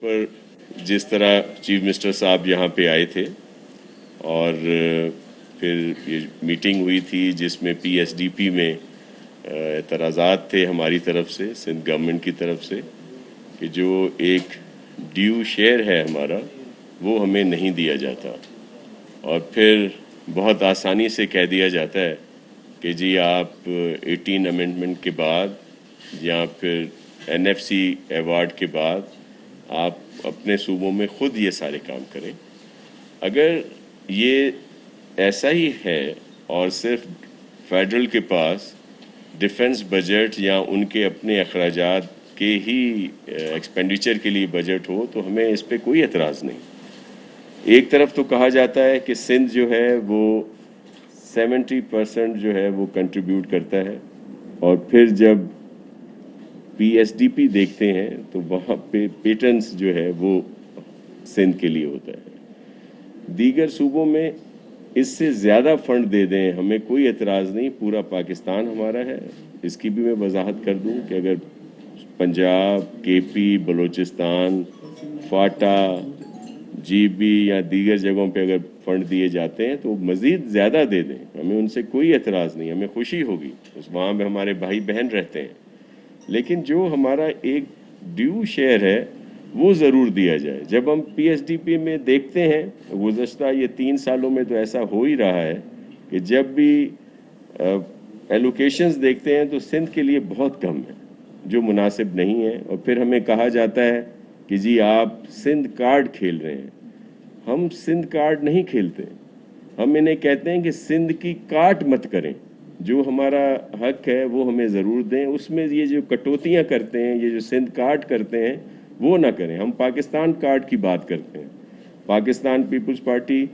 पर जिस तरह चीफ मिनिस्टर साहब यहाँ पे आए थे और फिर ये मीटिंग हुई थी जिसमें पीएसडीपी में एतराज़ात थे हमारी तरफ से, सिंध गवर्नमेंट की तरफ से, कि जो एक ड्यू शेयर है हमारा वो हमें नहीं दिया जाता। और फिर बहुत आसानी से कह दिया जाता है कि जी आप 18 अमेंडमेंट के बाद या फिर एनएफसी अवार्ड के बाद आप अपने सूबों में खुद ये सारे काम करें। अगर ये ऐसा ही है और सिर्फ फेडरल के पास डिफेंस बजट या उनके अपने अखराजात के ही एक्सपेंडिचर के लिए बजट हो तो हमें इस पे कोई एतराज़ नहीं। एक तरफ तो कहा जाता है कि सिंध जो है वो 70% जो है वो कंट्रीब्यूट करता है, और फिर जब पीएसडीपी देखते हैं तो वहाँ पे पेटेंट्स जो है वो सिंध के लिए होता है। दीगर सूबों में इससे ज़्यादा फंड दे दें, हमें कोई एतराज़ नहीं, पूरा पाकिस्तान हमारा है। इसकी भी मैं वजाहत कर दूं कि अगर पंजाब, केपी, बलूचिस्तान, फाटा, जीबी या दीगर जगहों पे अगर फंड दिए जाते हैं तो मज़ीद ज़्यादा दे दें, हमें उनसे कोई एतराज़ नहीं, हमें खुशी होगी, उस वहाँ पे हमारे भाई बहन रहते हैं। लेकिन जो हमारा एक ड्यू शेयर है वो ज़रूर दिया जाए। जब हम पीएसडीपी में देखते हैं गुज़श्ता ये 3 सालों में तो ऐसा हो ही रहा है कि जब भी एलोकेशंस देखते हैं तो सिंध के लिए बहुत कम है, जो मुनासिब नहीं है। और फिर हमें कहा जाता है कि जी आप सिंध कार्ड खेल रहे हैं। हम सिंध कार्ड नहीं खेलते, हम इन्हें कहते हैं कि सिंध की काट मत करें, जो हमारा हक है वो हमें ज़रूर दें। उसमें ये जो कटौतियाँ करते हैं, ये जो सिंध कार्ड करते हैं वो ना करें। हम पाकिस्तान कार्ड की बात करते हैं। पाकिस्तान पीपल्स पार्टी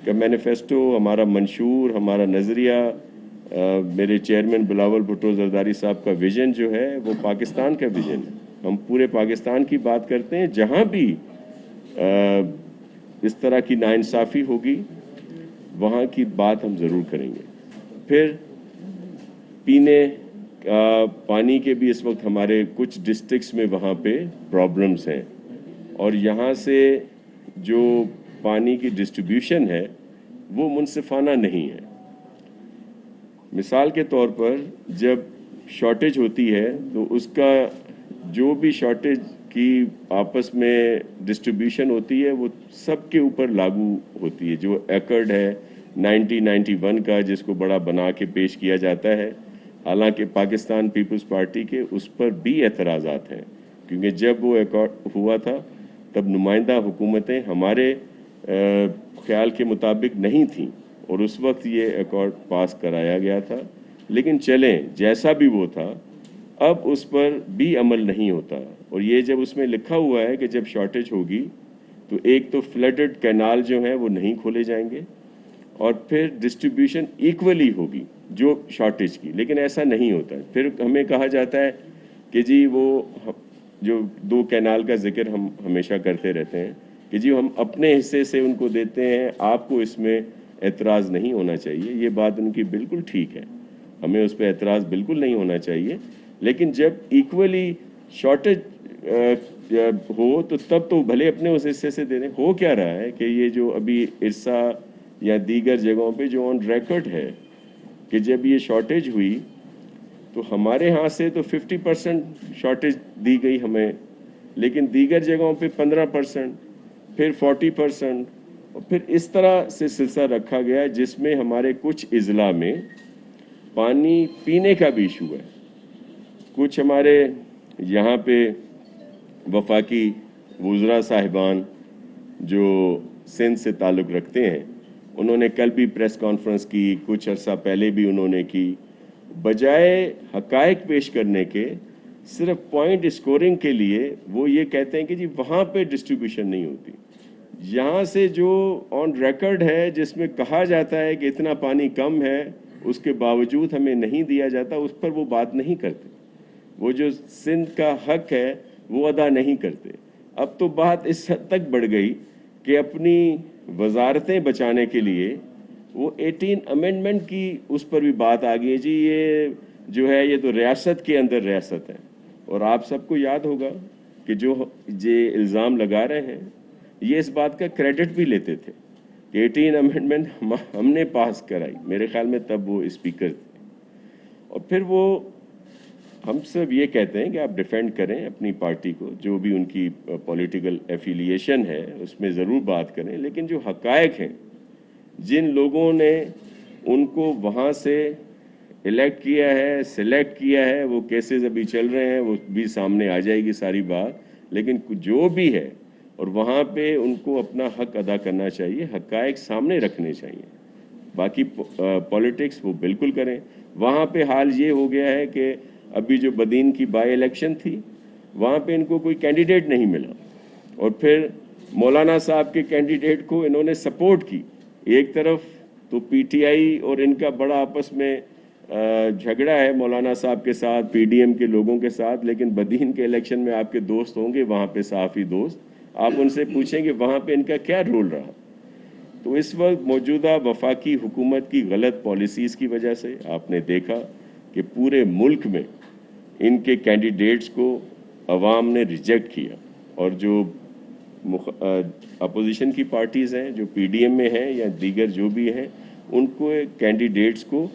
का मैनिफेस्टो, हमारा मंशूर, हमारा नज़रिया, मेरे चेयरमैन बिलावल भुट्टो जरदारी साहब का विज़न जो है वो पाकिस्तान का विज़न है। हम पूरे पाकिस्तान की बात करते हैं। जहाँ भी इस तरह की नाइंसाफ़ी होगी वहाँ की बात हम ज़रूर करेंगे। फिर पीने पानी के भी इस वक्त हमारे कुछ डिस्ट्रिक्ट्स में वहाँ पे प्रॉब्लम्स हैं, और यहाँ से जो पानी की डिस्ट्रीब्यूशन है वो मुनसिफाना नहीं है। मिसाल के तौर पर जब शॉर्टेज होती है तो उसका जो भी शॉर्टेज की आपस में डिस्ट्रीब्यूशन होती है वो सबके ऊपर लागू होती है। जो एकड़ है 1991 का, जिसको बड़ा बना के पेश किया जाता है, हालांकि पाकिस्तान पीपल्स पार्टी के उस पर भी एतराज़ात हैं, क्योंकि जब वो एकॉर्ड हुआ था तब नुमाइंदा हुकूमतें हमारे ख्याल के मुताबिक नहीं थीं, और उस वक्त ये एकॉर्ड पास कराया गया था। लेकिन चलें, जैसा भी वो था, अब उस पर भी अमल नहीं होता। और ये जब उसमें लिखा हुआ है कि जब शॉर्टेज होगी तो एक तो फ्लडेड कैनाल जो हैं वो नहीं खोले जाएंगे, और फिर डिस्ट्रीब्यूशन इक्वली होगी जो शॉर्टेज की, लेकिन ऐसा नहीं होता है। फिर हमें कहा जाता है कि जी वो जो 2 कैनाल का जिक्र हम हमेशा करते रहते हैं कि जी हम अपने हिस्से से उनको देते हैं, आपको इसमें एतराज़ नहीं होना चाहिए। ये बात उनकी बिल्कुल ठीक है, हमें उस पर एतराज़ बिल्कुल नहीं होना चाहिए। लेकिन जब इक्वली शॉर्टेज हो तो तब तो भले अपने उस हिस्से से दे दें। हो क्या रहा है कि ये जो अभी इरसा या दीगर जगहों पे जो ऑन रिकॉर्ड है कि जब ये शॉर्टेज हुई तो हमारे यहाँ से तो 50% शॉर्टेज दी गई हमें, लेकिन दीगर जगहों पे 15%, फिर 40%, और फिर इस तरह से सिलसिला रखा गया है, जिसमें हमारे कुछ इज़ला में पानी पीने का भी इशू है। कुछ हमारे यहाँ पे वफाकी वज़रा साहिबान जो सिंध से ताल्लुक़ रखते हैं, उन्होंने कल भी प्रेस कॉन्फ्रेंस की, कुछ अर्सा पहले भी उन्होंने की। बजाय हक़ाइक़ पेश करने के, सिर्फ पॉइंट स्कोरिंग के लिए वो ये कहते हैं कि जी वहाँ पे डिस्ट्रीब्यूशन नहीं होती। यहाँ से जो ऑन रिकॉर्ड है जिसमें कहा जाता है कि इतना पानी कम है, उसके बावजूद हमें नहीं दिया जाता, उस पर वो बात नहीं करते। वो जो सिंध का हक है वो अदा नहीं करते। अब तो बात इस हद तक बढ़ गई कि अपनी वजारतें बचाने के लिए वो 18 अमेंडमेंट की उस पर भी बात आ गई है। जी ये जो है ये तो रियासत के अंदर रियासत है, और आप सबको याद होगा کہ جو یہ الزام لگا رہے ہیں یہ اس بات کا کریڈٹ بھی لیتے تھے کہ 18 امینڈمنٹ ہم نے پاس کرائی، میرے خیال میں تب وہ اسپیکر تھے، اور پھر وہ ہم سب یہ کہتے ہیں کہ آپ ڈیفینڈ کریں اپنی پارٹی کو، جو بھی ان کی پولیٹیکل ایفیلیشن ہے اس میں ضرور بات کریں، لیکن جو حقائق ہیں، جن لوگوں نے ان کو وہاں سے الیکٹ کیا ہے، سلیکٹ کیا ہے، وہ کیسز ابھی چل رہے ہیں، وہ بھی سامنے آ جائے گی ساری بات، لیکن جو بھی ہے اور وہاں پہ ان کو اپنا حق ادا کرنا چاہیے، حقائق سامنے رکھنے چاہیے، باقی پولیٹکس وہ بالکل کریں۔ وہاں پہ حال یہ ہو گیا ہے کہ ابھی جو بدین کی بائی الیکشن تھی وہاں پہ ان کو کوئی کینڈیڈیٹ نہیں ملا، اور پھر مولانا صاحب کے کینڈیڈیٹ کو انہوں نے سپورٹ کی۔ ایک طرف تو پی ٹی آئی اور ان کا بڑا آپس میں جھگڑا ہے مولانا صاحب کے ساتھ، پی ڈی ایم کے لوگوں کے ساتھ، لیکن بدین کے الیکشن میں آپ کے دوست ہوں گے وہاں پہ، صحافی دوست، آپ ان سے پوچھیں کہ وہاں پہ ان کا کیا رول رہا۔ تو اس وقت موجودہ وفاقی حکومت کی غلط پالیسیز کی وجہ سے آپ نے دیکھا کہ پورے ملک میں ان کے کینڈیڈیٹس کو عوام نے ریجیکٹ کیا، اور جو اپوزیشن کی پارٹیز ہیں جو پی ڈی ایم میں ہیں یا دیگر جو بھی ہیں، ان کو کینڈیڈیٹس کو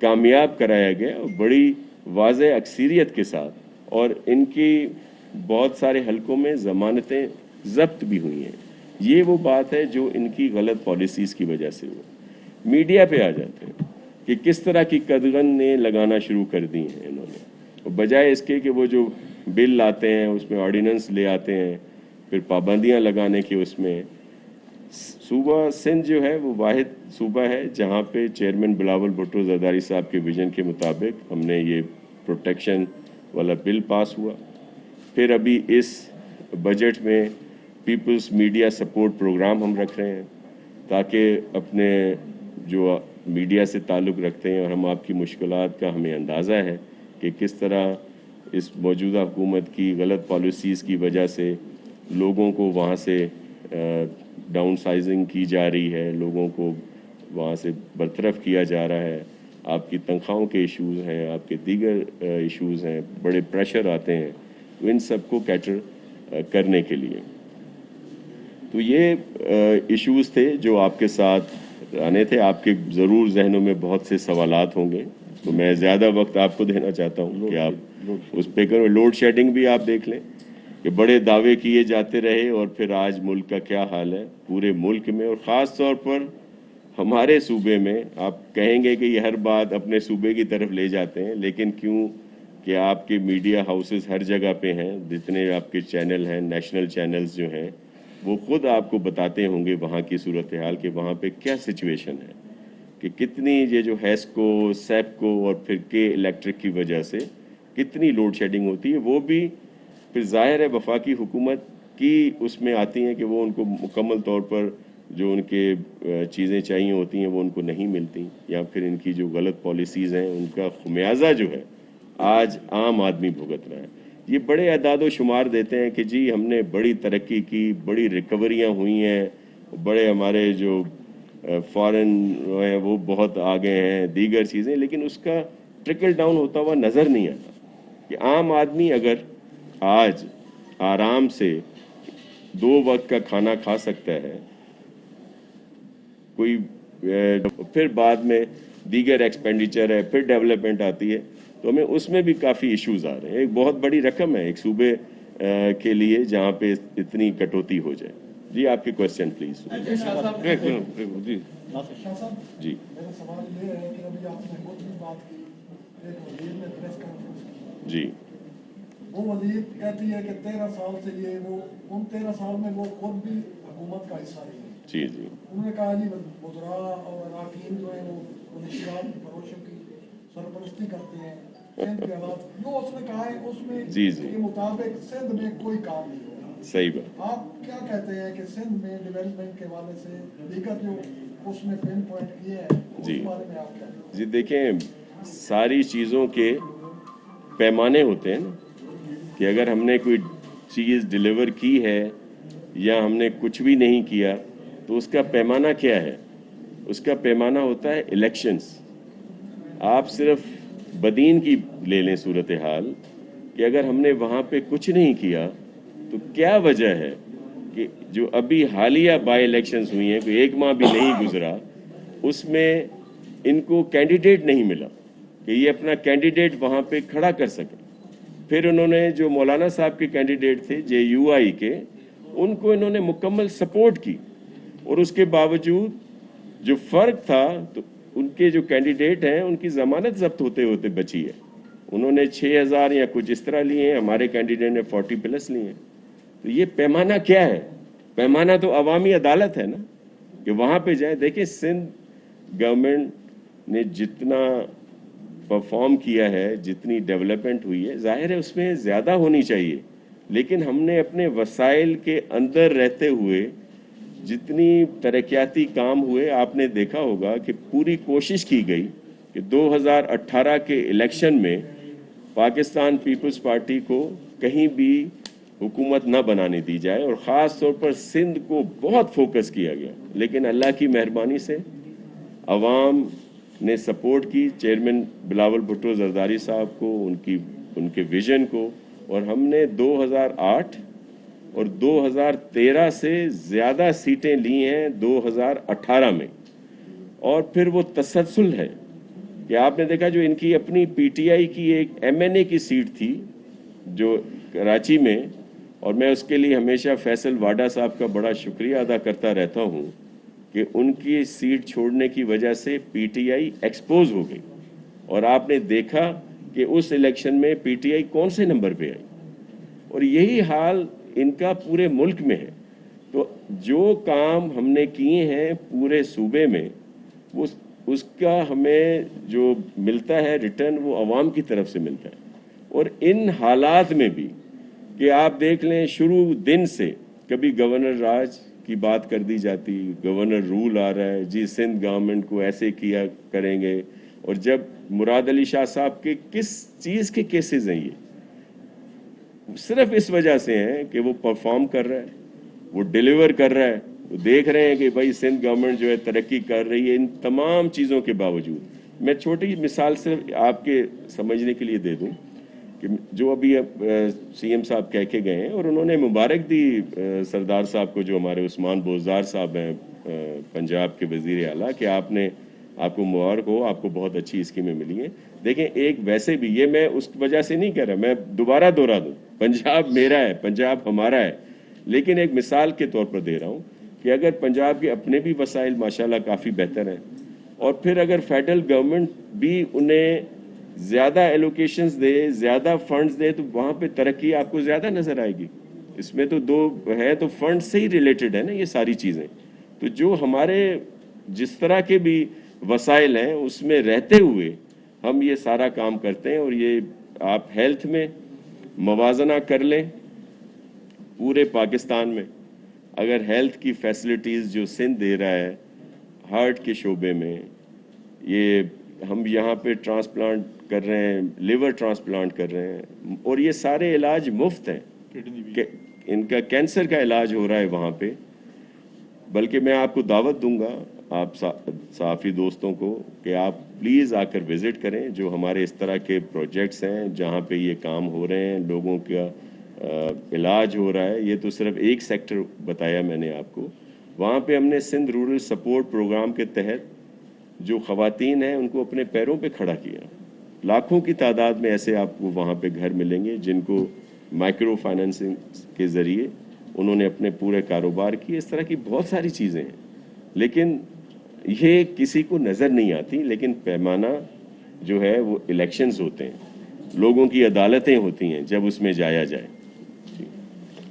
کامیاب کرایا گیا اور بڑی واضح اکثریت کے ساتھ، اور ان کی بہت سارے حلقوں میں ضمانتیں ضبط بھی ہوئی ہیں۔ یہ وہ بات ہے جو ان کی غلط پالیسیز کی وجہ سے ہوا۔ میڈیا پہ آ جاتے ہیں کہ کس طرح کی قدغن نے لگانا شروع کر دی ہیں انہوں نے، بجائے اس کے کہ وہ جو بل لاتے ہیں اس میں آرڈیننس لے آتے ہیں، پھر پابندیاں لگانے کی۔ اس میں صوبہ سندھ جو ہے وہ واحد صوبہ ہے جہاں پہ چیئرمین بلاول بھٹو زرداری صاحب کے ویژن کے مطابق ہم نے یہ پروٹیکشن والا بل پاس ہوا۔ پھر ابھی اس بجٹ میں پیپلز میڈیا سپورٹ پروگرام ہم رکھ رہے ہیں تاکہ اپنے جو میڈیا سے تعلق رکھتے ہیں، اور ہم آپ کی مشکلات کا ہمیں اندازہ ہے کہ کس طرح اس موجودہ حکومت کی غلط پالیسیز کی وجہ سے لوگوں کو وہاں سے ڈاؤن سائزنگ کی جا رہی ہے، لوگوں کو وہاں سے برطرف کیا جا رہا ہے، آپ کی تنخواہوں کے ایشوز ہیں، آپ کے دیگر ایشوز ہیں، بڑے پریشر آتے ہیں ان سب کو کیٹر کرنے کے لیے۔ تو یہ ایشوز تھے جو آپ کے ساتھ آنے تھے۔ آپ کے ضرور ذہنوں میں بہت سے سوالات ہوں گے، تو میں زیادہ وقت آپ کو دینا چاہتا ہوں کہ آپ اس پہ کرو۔ لوڈ شیڈنگ بھی آپ دیکھ لیں کہ بڑے دعوے کیے جاتے رہے اور پھر آج ملک کا کیا حال ہے پورے ملک میں، اور خاص طور پر ہمارے صوبے میں۔ آپ کہیں گے کہ یہ ہر بات اپنے صوبے کی طرف لے جاتے ہیں، لیکن کیوں کہ آپ کے میڈیا ہاؤسز ہر جگہ پہ ہیں، جتنے آپ کے چینل ہیں، نیشنل چینلز جو ہیں، وہ خود آپ کو بتاتے ہوں گے وہاں کی صورتحال کہ وہاں پہ کیا سچویشن ہے، کہ کتنی یہ جو ہیسکو، سیپکو اور پھر کے الیکٹرک کی وجہ سے کتنی لوڈ شیڈنگ ہوتی ہے۔ وہ بھی پھر ظاہر ہے وفاقی حکومت کی اس میں آتی ہیں کہ وہ ان کو مکمل طور پر جو ان کے چیزیں چاہیے ہوتی ہیں وہ ان کو نہیں ملتی، یا پھر ان کی جو غلط پالیسیز ہیں ان کا خمیازہ جو ہے آج عام آدمی بھگت رہا ہے۔ یہ بڑے اعداد و شمار دیتے ہیں کہ جی ہم نے بڑی ترقی کی، بڑی ریکوریاں ہوئی ہیں، بڑے ہمارے جو فارن ہیں وہ بہت آگے ہیں، دیگر چیزیں، لیکن اس کا ٹرکل ڈاؤن ہوتا ہوا نظر نہیں آتا کہ عام آدمی اگر آج آرام سے 2 وقت کا کھانا کھا سکتا ہے، کوئی پھر بعد میں دیگر ایکسپینڈیچر ہے، پھر ڈیولپمنٹ آتی ہے، تو ہمیں اس میں بھی کافی ایشوز آ رہے ہیں۔ ایک بہت بڑی رقم ہے ایک صوبے کے لیے جہاں پہ اتنی کٹوتی ہو جائے۔ جی آپ کے کوشچن پلیز۔ جی میرا سوال یہ ہے کہ ابھی آپ نے خود بھی بات کی، ایک وزیر نے پریس کانفرنس جی وہ وزیر کہتی ہے کہ 13 سال سے یہ وہ ان 13 سال میں وہ خود بھی حکومت کا حصہ رہی ہے۔ جی جی انہوں نے کہا جی وزراء اور اراکین جو ہیں وہ منشیات کی فروشوں کی سرپرستی کرتے ہیں، سندھ کے حالات جو اس نے کہا ہے اس میں جی کے مطابق سندھ میں کوئی کام نہیں ہو رہا۔ صحیح بات۔ آپ کیا کہتے ہیں کہ سندھ میں ڈیولپمنٹ کے حوالے سے دیگر جو اس نے پن پوائنٹ کیے ہیں اس جی بارے میں آپ کیا کہتے ہیں؟ جی دیکھیں، ساری چیزوں کے پیمانے ہوتے ہیں نا، کہ اگر ہم نے کوئی چیز ڈیلیور کی ہے یا ہم نے کچھ بھی نہیں کیا تو اس کا پیمانہ کیا ہے؟ اس کا پیمانہ ہوتا ہے الیکشنز۔ آپ صرف بدین کی لے لیں صورتحال کہ اگر ہم نے وہاں پہ کچھ نہیں کیا तो क्या वजह है कि जो अभी हालिया बाई इलेक्शंस हुई हैं, कोई एक माह भी नहीं गुजरा, उसमें इनको कैंडिडेट नहीं मिला कि ये अपना कैंडिडेट वहाँ पे खड़ा कर सके। फिर उन्होंने जो मौलाना साहब के कैंडिडेट थे JUI के, उनको इन्होंने मुकम्मल सपोर्ट की, और उसके बावजूद जो फ़र्क था तो उनके जो कैंडिडेट हैं उनकी ज़मानत ज़ब्त होते होते बची है। उन्होंने 6,000 या कुछ इस तरह लिए हैं, हमारे कैंडिडेट ने 40+ लिए हैं। तो ये पैमाना क्या है? पैमाना तो अवामी अदालत है ना, कि वहाँ पे जाए। देखिए, सिंध गवर्नमेंट ने जितना परफॉर्म किया है, जितनी डेवलपमेंट हुई है, जाहिर है उसमें ज़्यादा होनी चाहिए, लेकिन हमने अपने वसाइल के अंदर रहते हुए जितनी तरक्याती काम हुए, आपने देखा होगा कि पूरी कोशिश की गई कि 2018 के इलेक्शन में पाकिस्तान पीपल्स पार्टी को कहीं भी हुकूमत न बनाने दी जाए, और ख़ास तौर पर सिंध को बहुत फोकस किया गया। लेकिन अल्लाह की मेहरबानी से अवाम ने सपोर्ट की चेयरमैन बिलावल भुट्टो जरदारी साहब को, उनके विजन को, और हमने 2008 और 2013 से ज़्यादा सीटें ली हैं 2018 में। और फिर वो तसलसल है कि आपने देखा जो इनकी अपनी PTI की एक MNA की सीट थी जो कराची में, और मैं उसके लिए हमेशा फैसल वाडा साहब का बड़ा शुक्रिया अदा करता रहता हूँ कि उनकी सीट छोड़ने की वजह से PTI एक्सपोज हो गई, और आपने देखा कि उस इलेक्शन में PTI कौन से नंबर पे आई, और यही हाल इनका पूरे मुल्क में है। तो जो काम हमने किए हैं पूरे सूबे में, वो उसका हमें जो मिलता है रिटर्न, वो अवाम की तरफ से मिलता है। और इन हालात में भी कि आप देख लें, शुरू दिन से कभी गवर्नर राज की बात कर दी जाती, गवर्नर रूल आ रहा है जी, सिंध गवर्नमेंट को ऐसे किया करेंगे, और जब मुराद अली शाह साहब के किस चीज़ के केसेस हैं, ये सिर्फ इस वजह से हैं कि वो परफॉर्म कर रहा है, वो डिलीवर कर रहा है, वो देख रहे हैं कि भाई सिंध गवर्नमेंट जो है तरक्की कर रही है। इन तमाम चीज़ों के बावजूद मैं छोटी मिसाल सिर्फ आपके समझने के लिए दे दूं कि जो अभी CM साहब कह के गए हैं, और उन्होंने मुबारक दी सरदार साहब को, जो हमारे उस्मान बोज़दार साहब हैं पंजाब के वज़ीर आला, कि आपको मुबारक हो, आपको बहुत अच्छी स्कीमें मिली हैं। देखें, एक वैसे भी, ये मैं उस वजह से नहीं कह रहा, मैं दोबारा दोहरा दूं, पंजाब मेरा है, पंजाब हमारा है, लेकिन एक मिसाल के तौर पर दे रहा हूं कि अगर पंजाब के अपने भी वसाइल माशाल्लाह काफ़ी बेहतर हैं, और फिर अगर फेडरल गवर्नमेंट भी उन्हें ज़्यादा एलोकेशंस दे, ज़्यादा फंड्स दे, तो वहाँ पे तरक्की आपको ज़्यादा नज़र आएगी। इसमें तो दो है, तो फंड से ही रिलेटेड है ना ये सारी चीज़ें। तो जो हमारे जिस तरह के भी वसाइल हैं, उसमें रहते हुए हम ये सारा काम करते हैं। और ये आप हेल्थ में मवाजना कर लें, पूरे पाकिस्तान में अगर हेल्थ की फैसिलिटीज़ जो सिंध दे रहा है हार्ट के शोबे में, ये हम यहाँ पे ट्रांसप्लांट कर रहे हैं, लिवर ट्रांसप्लांट कर रहे हैं, और ये सारे इलाज मुफ्त हैं। इनका कैंसर का इलाज हो रहा है वहाँ पे। बल्कि मैं आपको दावत दूंगा आप सहाफ़ी दोस्तों को कि आप प्लीज़ आकर विज़िट करें जो हमारे इस तरह के प्रोजेक्ट्स हैं जहाँ पे ये काम हो रहे हैं, लोगों का इलाज हो रहा है। ये तो सिर्फ एक सेक्टर बताया मैंने आपको। वहाँ पे हमने सिंध रूरल सपोर्ट प्रोग्राम के तहत जो ख़वातीन हैं उनको अपने पैरों पे खड़ा किया। लाखों की तादाद में ऐसे आपको वहाँ पे घर मिलेंगे जिनको माइक्रो फाइनेंसिंग के ज़रिए उन्होंने अपने पूरे कारोबार किए। इस तरह की बहुत सारी चीज़ें हैं, लेकिन ये किसी को नज़र नहीं आती। लेकिन पैमाना जो है वो इलेक्शंस होते हैं, लोगों की अदालतें होती हैं, जब उसमें जाया जाए।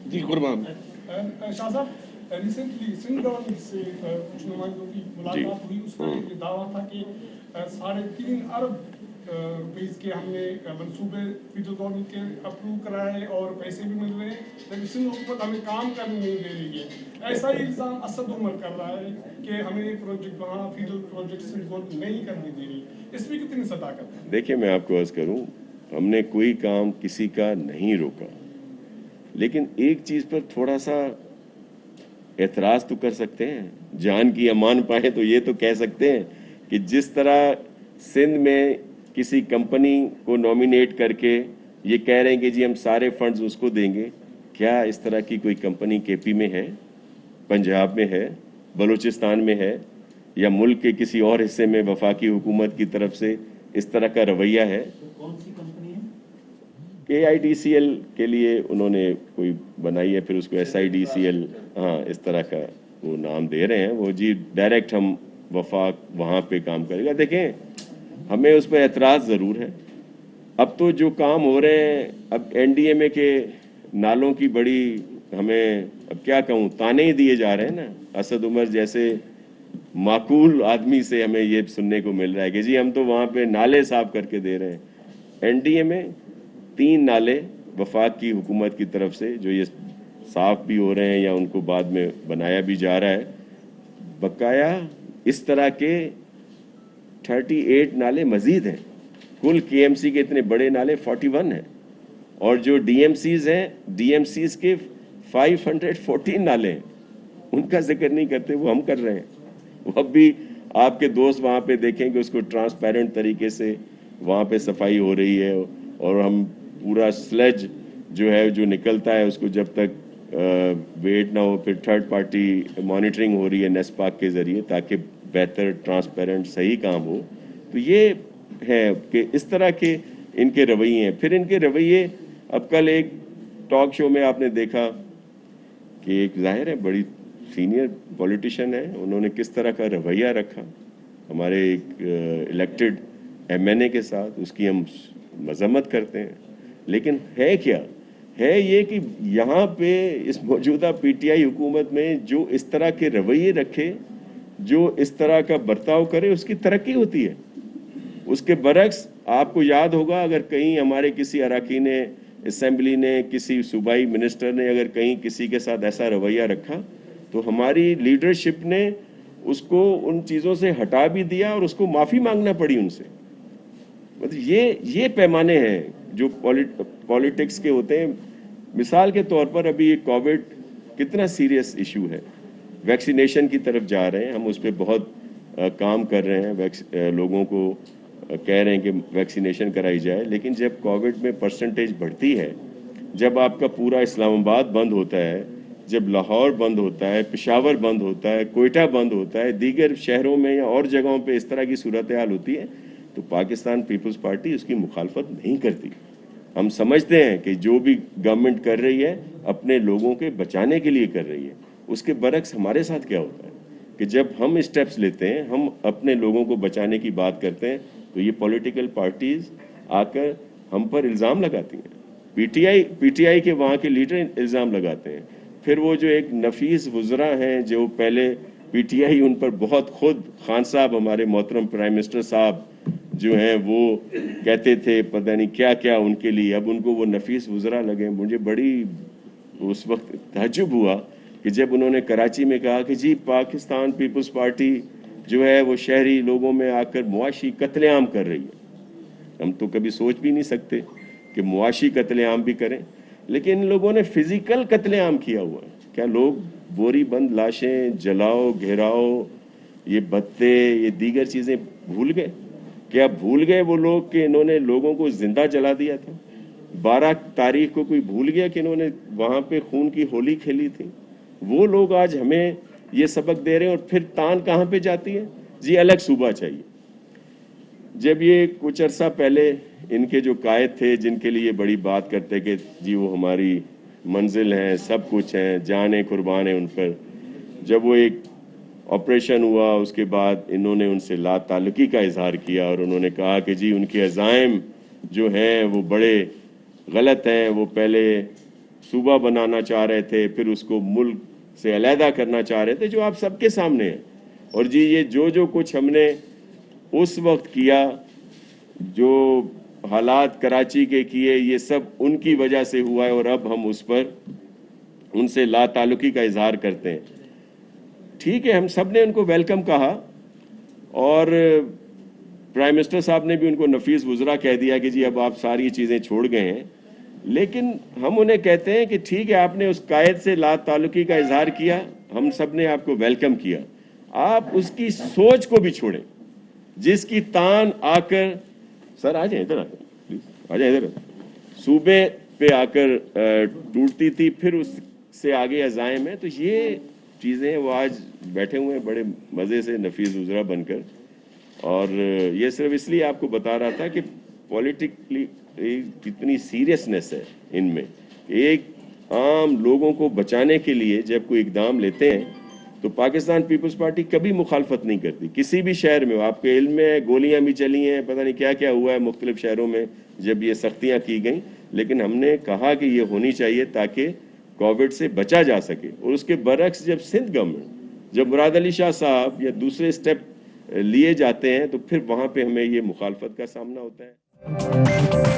जी कुर्बान। शाह साहब, रिसेंटली सिंध गवर्नमेंट से कुछ नुमाइंदों की मुलाकात हुई, उसका ये दावा था कि 3.5 अरब रुपीस के हमने मंसूबे फेडरल गवर्नमेंट के अप्रूव कराए और पैसे भी मिल रहे हैं, लेकिन सिंध हुकूमत हमें काम करने नहीं दे रही है। ऐसा ही इल्ज़ाम असद उमर कर रहा है कि हमें प्रोजेक्ट वहाँ फेडरल प्रोजेक्ट सिंध गवर्नमेंट नहीं करने दे रही। इसमें कितनी सदाकत है? देखिए, मैं आपको अर्ज़ करूँ, हमने कोई काम किसी का नहीं रोका, लेकिन एक चीज़ पर थोड़ा सा एतराज़ तो कर सकते हैं। जान की अमान पाए तो ये तो कह सकते हैं कि जिस तरह सिंध में किसी कंपनी को नॉमिनेट करके ये कह रहे हैं कि जी हम सारे फंड्स उसको देंगे, क्या इस तरह की कोई कंपनी केपी में है, पंजाब में है, बलूचिस्तान में है, या मुल्क के किसी और हिस्से में वफाकी हुकूमत की तरफ से इस तरह का रवैया है? कौन सी कंपनी है? KIDCL के लिए उन्होंने कोई बनाई है, फिर उसको SIDCL, हाँ इस तरह का वो नाम दे रहे हैं। वो जी डायरेक्ट हम वफाक वहाँ पे काम करेगा। देखें, हमें उस पर एतराज़ ज़रूर है। अब तो जो काम हो रहे हैं, अब NDMA के नालों की बड़ी, हमें अब क्या कहूँ, ताने ही दिए जा रहे हैं ना। असद उमर जैसे माकूल आदमी से हमें ये सुनने को मिल रहा है कि जी हम तो वहाँ पे नाले साफ करके दे रहे हैं। NDMA 3 नाले वफाक की हुकूमत की तरफ से जो ये साफ भी हो रहे हैं या उनको बाद में बनाया भी जा रहा है, बकाया इस तरह के 38 नाले मजीद हैं। कुल KMC के इतने बड़े नाले 41 हैं, और जो DMCs हैं, DMCs के 514 नाले हैं। उनका जिक्र नहीं करते, वो हम कर रहे हैं। वो अब भी आपके दोस्त वहाँ पे देखेंगे, उसको ट्रांसपेरेंट तरीके से वहाँ पे सफाई हो रही है, और हम पूरा स्लेज जो है जो निकलता है उसको जब तक वेट ना हो, फिर थर्ड पार्टी मॉनिटरिंग हो रही है नेस्पाक के ज़रिए, ताकि बेहतर ट्रांसपेरेंट सही काम हो। तो ये है कि इस तरह के इनके रवैये हैं। फिर इनके रवैये, अब कल एक टॉक शो में आपने देखा कि एक ज़ाहिर है बड़ी सीनियर पॉलिटिशियन है, उन्होंने किस तरह का रवैया रखा हमारे एक इलेक्टेड MNA के साथ। उसकी हम मजम्मत करते हैं, लेकिन है क्या है ये कि यहाँ पे इस मौजूदा PTI हुकूमत में जो इस तरह के रवैये रखे, जो इस तरह का बर्ताव करे, उसकी तरक्की होती है। उसके बरक्स आपको याद होगा, अगर कहीं हमारे किसी अरकान असेंबली ने, किसी सूबाई मिनिस्टर ने अगर कहीं किसी के साथ ऐसा रवैया रखा, तो हमारी लीडरशिप ने उसको उन चीज़ों से हटा भी दिया और उसको माफ़ी मांगना पड़ी उनसे। मतलब ये पैमाने हैं जो पॉलिटिक्स के होते हैं। मिसाल के तौर पर अभी ये कोविड कितना सीरियस इशू है, वैक्सीनेशन की तरफ जा रहे हैं हम, उस पर बहुत काम कर रहे हैं, लोगों को कह रहे हैं कि वैक्सीनेशन कराई जाए। लेकिन जब कोविड में परसेंटेज बढ़ती है, जब आपका पूरा इस्लामाबाद बंद होता है, जब लाहौर बंद होता है, पेशावर बंद होता है, कोयटा बंद होता है, दीगर शहरों में या और जगहों पे इस तरह की सूरत हाल होती है, तो पाकिस्तान पीपल्स पार्टी उसकी मुखालफत नहीं करती। हम समझते हैं कि जो भी गवर्नमेंट कर रही है अपने लोगों के बचाने के लिए कर रही है। उसके बरक्स हमारे साथ क्या होता है कि जब हम स्टेप्स लेते हैं, हम अपने लोगों को बचाने की बात करते हैं, तो ये पॉलिटिकल पार्टीज आकर हम पर इल्ज़ाम लगाती हैं। PTI के वहाँ के लीडर इल्ज़ाम लगाते हैं। फिर वो जो एक नफीस वज़रा हैं जो पहले PTI उन पर बहुत, खुद खान साहब हमारे मोहतरम प्राइम मिनिस्टर साहब जो हैं वो कहते थे पता नहीं क्या क्या उनके लिए, अब उनको वो नफीस वज़रा लगे। मुझे बड़ी उस वक्त ताज्जुब हुआ कि जब उन्होंने कराची में कहा कि जी पाकिस्तान पीपल्स पार्टी जो है वो शहरी लोगों में आकर मुआशी कत्लेआम कर रही है। हम तो कभी सोच भी नहीं सकते कि मुआशी कत्लेआम भी करें, लेकिन इन लोगों ने फिजिकल कत्लेआम किया हुआ है। क्या लोग बोरी बंद लाशें, जलाओ, घेराओ, ये बत्ते, ये दीगर चीज़ें भूल गए? क्या भूल गए वो लोग कि इन्होंने लोगों को जिंदा जला दिया था? 12 तारीख को कोई भूल गया कि इन्होंने वहाँ पे खून की होली खेली थी? वो लोग आज हमें ये सबक दे रहे हैं, और फिर तान कहाँ पे जाती है? जी अलग सूबा चाहिए। जब ये कुछ अरसा पहले इनके जो कायद थे जिनके लिए बड़ी बात करते कि जी वो हमारी मंजिल हैं, सब कुछ हैं, जान कुर्बान है उन पर, जब वो एक ऑपरेशन हुआ उसके बाद इन्होंने उनसे लाताल्लुकी का इजहार किया और उन्होंने कहा कि जी उनके अज़ाइम जो हैं वो बड़े गलत हैं। वो पहले सूबा बनाना चाह रहे थे, फिर उसको मुल्क से अलहदा करना चाह रहे थे, जो आप सबके सामने है। और जी ये जो कुछ हमने उस वक्त किया, जो हालात कराची के किए, ये सब उनकी वजह से हुआ है, और अब हम उस पर उनसे लाताल्लुकी का इजहार करते हैं। ठीक है, हम सब ने उनको वेलकम कहा, और प्राइम मिनिस्टर साहब ने भी उनको नफीस वज़रा कह दिया कि जी अब आप सारी चीज़ें छोड़ गए हैं। लेकिन हम उन्हें कहते हैं कि ठीक है, आपने उस कायद से लाताल्लुकी का इजहार किया, हम सब ने आपको वेलकम किया, आप उसकी सोच को भी छोड़ें जिसकी तान आकर, सर आ जाए इधर, प्लीज आ जाए इधर, सूबे पे आकर टूटती थी, फिर उससे आगे अज़ाइम है। तो ये चीज़ें वो आज बैठे हुए हैं बड़े मज़े से नफीस उज़रा बनकर, और ये सिर्फ इसलिए आपको बता रहा था कि पॉलिटिकली कितनी सीरियसनेस है इनमें। एक आम लोगों को बचाने के लिए जब कोई इकदाम लेते हैं तो पाकिस्तान पीपल्स पार्टी कभी मुखालफत नहीं करती, किसी भी शहर में। आपके इल्म में है, गोलियां भी चली हैं, पता नहीं क्या क्या हुआ है मुख्तलिफ शहरों में जब ये सख्तियां की गई, लेकिन हमने कहा कि ये होनी चाहिए ताकि कोविड से बचा जा सके। और उसके बरक्स जब सिंध गवर्नमेंट, जब मुराद अली शाह साहब या दूसरे स्टेप लिए जाते हैं तो फिर वहाँ पे हमें ये मुखालफत का सामना होता है।